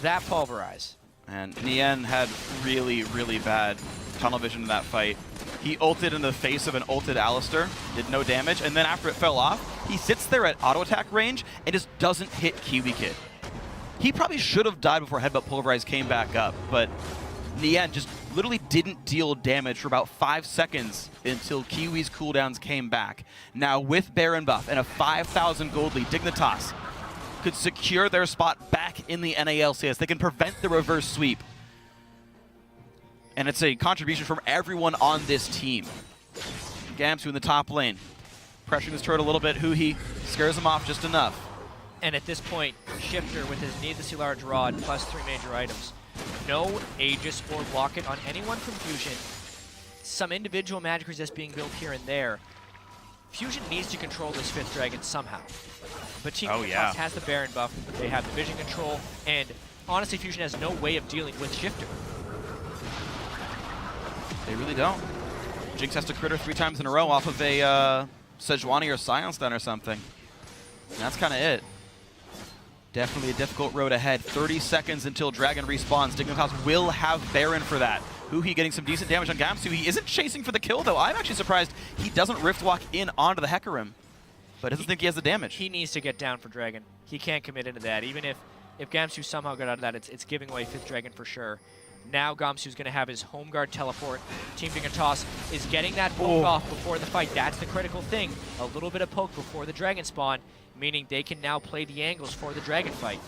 That pulverize. And Nien had really, really bad tunnel vision in that fight. He ulted in the face of an ulted Alistar, did no damage, and then after it fell off, he sits there at auto attack range and just doesn't hit KiwiKid. He probably should have died before Headbutt Pulverize came back up, but Nien just literally didn't deal damage for about 5 seconds until Kiwi's cooldowns came back. Now with Baron buff and a 5,000 gold lead, Dignitas could secure their spot back in the NALCS. They can prevent the reverse sweep. And it's a contribution from everyone on this team. Gamsu in the top lane, pressuring this turret a little bit. Hui scares him off just enough. And at this point, Shifter with his needlessly large rod plus 3 major items. No Aegis or Locket on anyone from Fusion. Some individual magic resist being built here and there. Fusion needs to control this 5th dragon somehow. But Team Dignitas has the Baron buff, they have the vision control, and honestly Fusion has no way of dealing with Shifter. They really don't. Jinx has to critter 3 times in a row off of a Sejuani or Scion stun or something. And that's kind of it. Definitely a difficult road ahead. 30 seconds until Dragon respawns. Dignitas will have Baron for that. Hui getting some decent damage on Gamsu. He isn't chasing for the kill, though. I'm actually surprised he doesn't Rift Walk in onto the Hecarim, but doesn't think he has the damage. He needs to get down for Dragon. He can't commit into that. Even if Gamsu somehow got out of that, it's giving away 5th dragon for sure. Now Gamsu's going to have his home guard teleport. Team Dignitas is getting that poke off before the fight. That's the critical thing. A little bit of poke before the dragon spawn, meaning they can now play the angles for the dragon fight.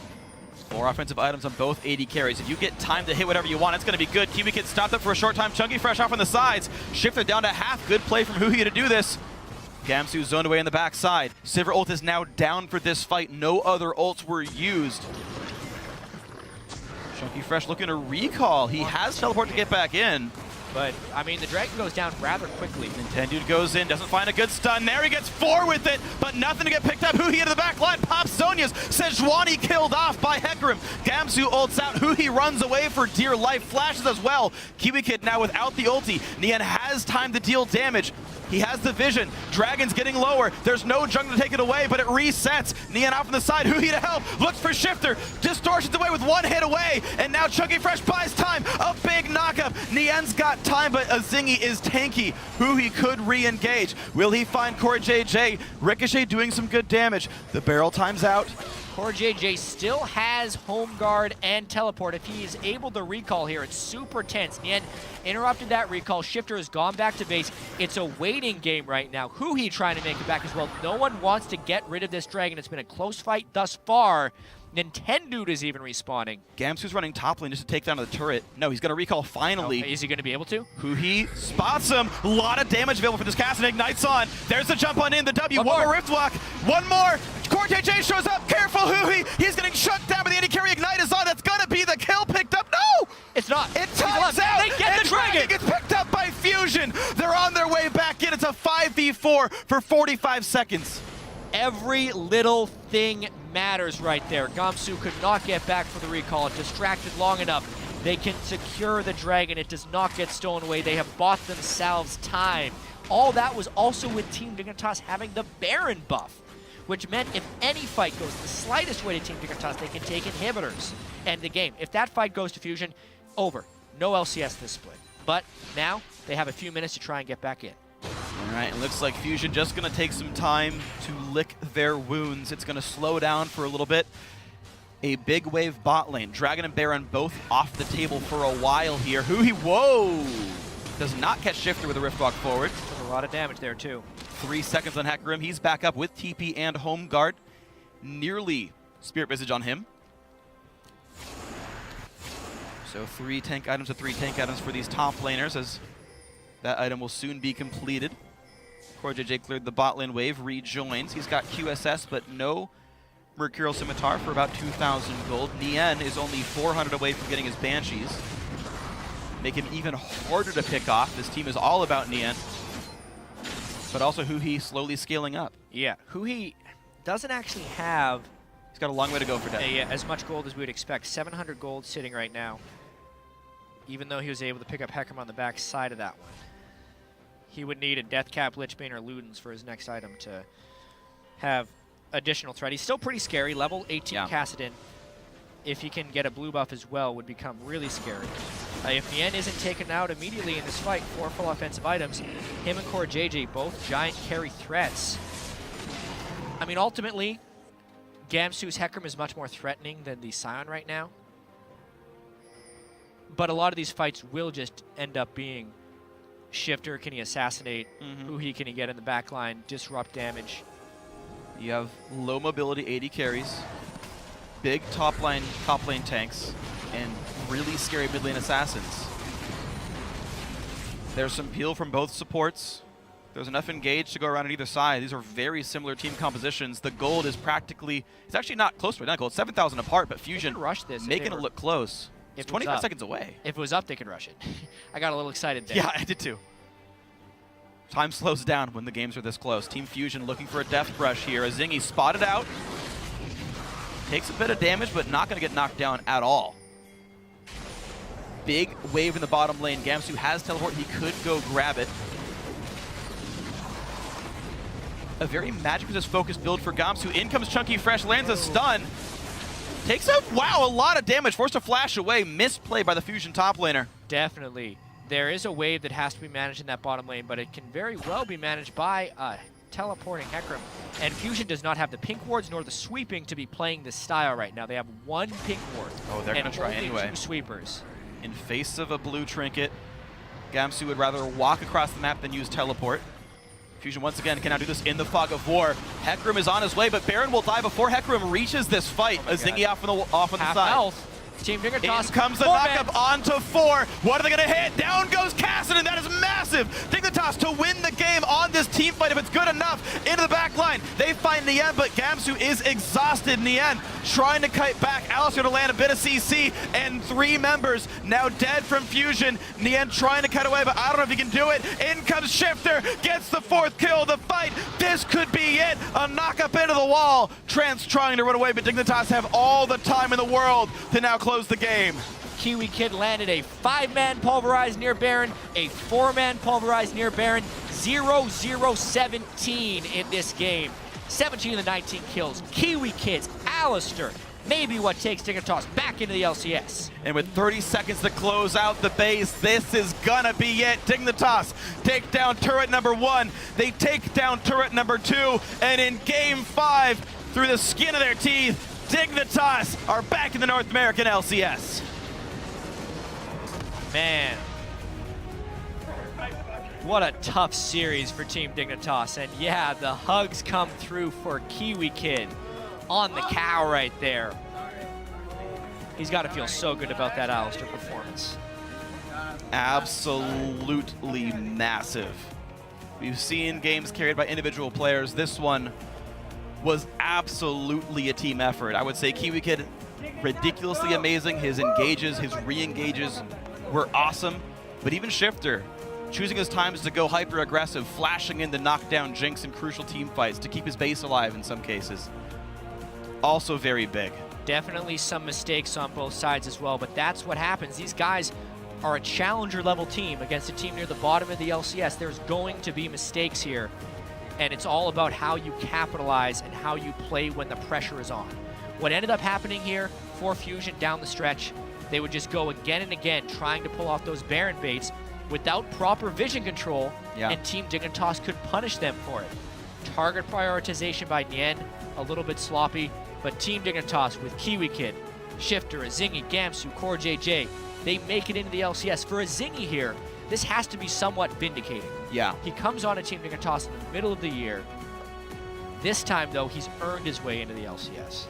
4 offensive items on both AD carries. If you get time to hit whatever you want, it's going to be good. KiwiKid stopped up for a short time. Chunky Fresh off on the sides. Shifted down to half. Good play from Hui to do this. Gamsu zoned away in the backside. Sivir ult is now down for this fight. No other ults were used. Chunky Fresh looking to recall. He has teleport to get back in. But, I mean, the dragon goes down rather quickly. Nintendude goes in, doesn't find a good stun. There he gets 4 with it, but nothing to get picked up. Hui into the back line, pops Zhonya's. Sejuani killed off by Hecarim. Gamsu ults out. Hui runs away for dear life, flashes as well. KiwiKid now without the ulti. Nien has time to deal damage. He has the vision. Dragon's getting lower. There's no jungle to take it away, but it resets. Nien out from the side. Hui to help. Looks for Shifter. Distortions away with 1 hit away. And now Chunky Fresh buys time. A big knockup. Nien's got time, but Zingy is tanky. Hui could re-engage. Will he find CoreJJ? Ricochet doing some good damage. The barrel times out. CoreJJ still has home guard and teleport. If he is able to recall here, it's super tense. Nien interrupted that recall. Shifter has gone back to base. It's a waiting game right now. Hui trying to make it back as well. No one wants to get rid of this dragon. It's been a close fight thus far. Nintendude is even respawning. Gamsu's running top lane just to take down the turret. No, he's going to recall finally. Oh, is he going to be able to? Huhi spots him. A lot of damage available for this cast and ignites on. There's the jump on in, the W. One more Rift Walk. One more. CoreJJ shows up. Careful, Huhi. He's getting shut down by the anti-carry. Ignite is on. That's going to be the kill picked up. No! It's not. It times out. They get the dragon. Gets picked up by Fusion. They're on their way back in. It's a 5v4 for 45 seconds. Every little thing matters right there. Gamsu could not get back for the recall. Distracted long enough. They can secure the dragon. It does not get stolen away. They have bought themselves time. All that was also with Team Dignitas having the Baron buff, which meant if any fight goes the slightest way to Team Dignitas, they can take inhibitors. End the game. If that fight goes to Fusion, over. No LCS this split. But now they have a few minutes to try and get back in. All right, it looks like Fusion just going to take some time to lick their wounds. It's going to slow down for a little bit. A big wave bot lane. Dragon and Baron both off the table for a while here. Huhi, whoa! Does not catch Shifter with a Rift Walk forward. There's a lot of damage there, too. 3 seconds on Hecarim. He's back up with TP and Home Guard. Nearly Spirit Visage on him. So 3 tank items to 3 tank items for these top laners, as that item will soon be completed. CoreJJ cleared the bot lane wave, rejoins. He's got QSS, but no Mercurial Scimitar for about 2,000 gold. Nien is only 400 away from getting his Banshees. Make him even harder to pick off. This team is all about Nien. But also Huhi slowly scaling up. Yeah, Huhi doesn't actually have... He's got a long way to go for death. As much gold as we would expect. 700 gold sitting right now. Even though he was able to pick up Hecarim on the back side of that one. He would need a Deathcap, Lichbane, or Ludens for his next item to have additional threat. He's still pretty scary. Level 18 Kassadin, if he can get a blue buff as well, would become really scary. If Nien isn't taken out immediately in this fight, 4 full offensive items, him and CoreJJ, both giant carry threats. I mean, ultimately, Gamsu's Hecarim is much more threatening than the Scion right now. But a lot of these fights will just end up being Shifter, can he assassinate? Huhi, can he get in the back line, disrupt damage? You have low mobility AD carries, big top lane tanks, and really scary mid lane assassins. There's some peel from both supports. There's enough engage to go around on either side. These are very similar team compositions. The gold is practically, it's actually not close to identical. It's 7,000 apart, but Fusion rush this making it look close. It's 25 seconds away. If it was up, they could rush it. I got a little excited there. Yeah, I did too. Time slows down when the games are this close. Team Fusion looking for a death brush here. Azingi spotted out. Takes a bit of damage, but not going to get knocked down at all. Big wave in the bottom lane. Gamsu has teleport. He could go grab it. A very Magic Resist focused build for Gamsu. In comes Chunky Fresh, lands a stun. Takes a lot of damage, forced to flash away. Misplay by the Fusion top laner. Definitely. There is a wave that has to be managed in that bottom lane, but it can very well be managed by teleporting Hecarim. And Fusion does not have the pink wards nor the sweeping to be playing this style right now. They have 1 pink ward. Oh, they're going to try anyway. 2 sweepers. In face of a blue trinket, Gamsu would rather walk across the map than use teleport. Fusion once again can now do this in the fog of war. Hecarim is on his way, but Baron will die before Hecarim reaches this fight. Azingi off on the side. Health. Team Dignitas. In comes the knockup onto 4. What are they going to hit? Down goes Kassadin. That is massive. Dignitas to win the game on this team fight if it's good enough. Into the back line. They find Nien, but Gamsu is exhausted. Nien trying to kite back. Alistair to land a bit of CC, and 3 members now dead from Fusion. Nien trying to cut away, but I don't know if he can do it. In comes Shifter. Gets the 4th kill of the fight. This could be it. A knockup into the wall. Trance trying to run away, but Dignitas have all the time in the world to now close the game. Kiwi Kid landed a 5-man pulverized near Baron, a 4-man pulverized near Baron, 0-0-17 in this game. 17 of the 19 kills. Kiwi Kids, Alistair, maybe what takes Dignitas back into the LCS. And with 30 seconds to close out the base, this is gonna be it. Dignitas take down turret number 1. They take down turret number 2. And in game 5, through the skin of their teeth, Dignitas are back in the North American LCS. Man. What a tough series for Team Dignitas. And yeah, the hugs come through for Kiwi Kid on the cow right there. He's got to feel so good about that Alistair performance. Absolutely massive. We've seen games carried by individual players. This one was absolutely a team effort. I would say Kiwi Kid, ridiculously amazing. His engages, his re-engages were awesome. But even Shifter, choosing his times to go hyper-aggressive, flashing in to knock down Jinx in crucial team fights, to keep his base alive in some cases. Also very big. Definitely some mistakes on both sides as well, but that's what happens. These guys are a challenger-level team against a team near the bottom of the LCS. There's going to be mistakes here, and it's all about how you capitalize and how you play when the pressure is on. What ended up happening here for Fusion down the stretch, they would just go again and again trying to pull off those Baron baits without proper vision control, and Team Dignitas could punish them for it. Target prioritization by Nien, a little bit sloppy, but Team Dignitas with Kiwi Kid, Shifter, Azingi, Gamsu, Core JJ, they make it into the LCS. For Azingi here, this has to be somewhat vindicating. Yeah. He comes on to Team Dignitas in the middle of the year. This time, though, he's earned his way into the LCS.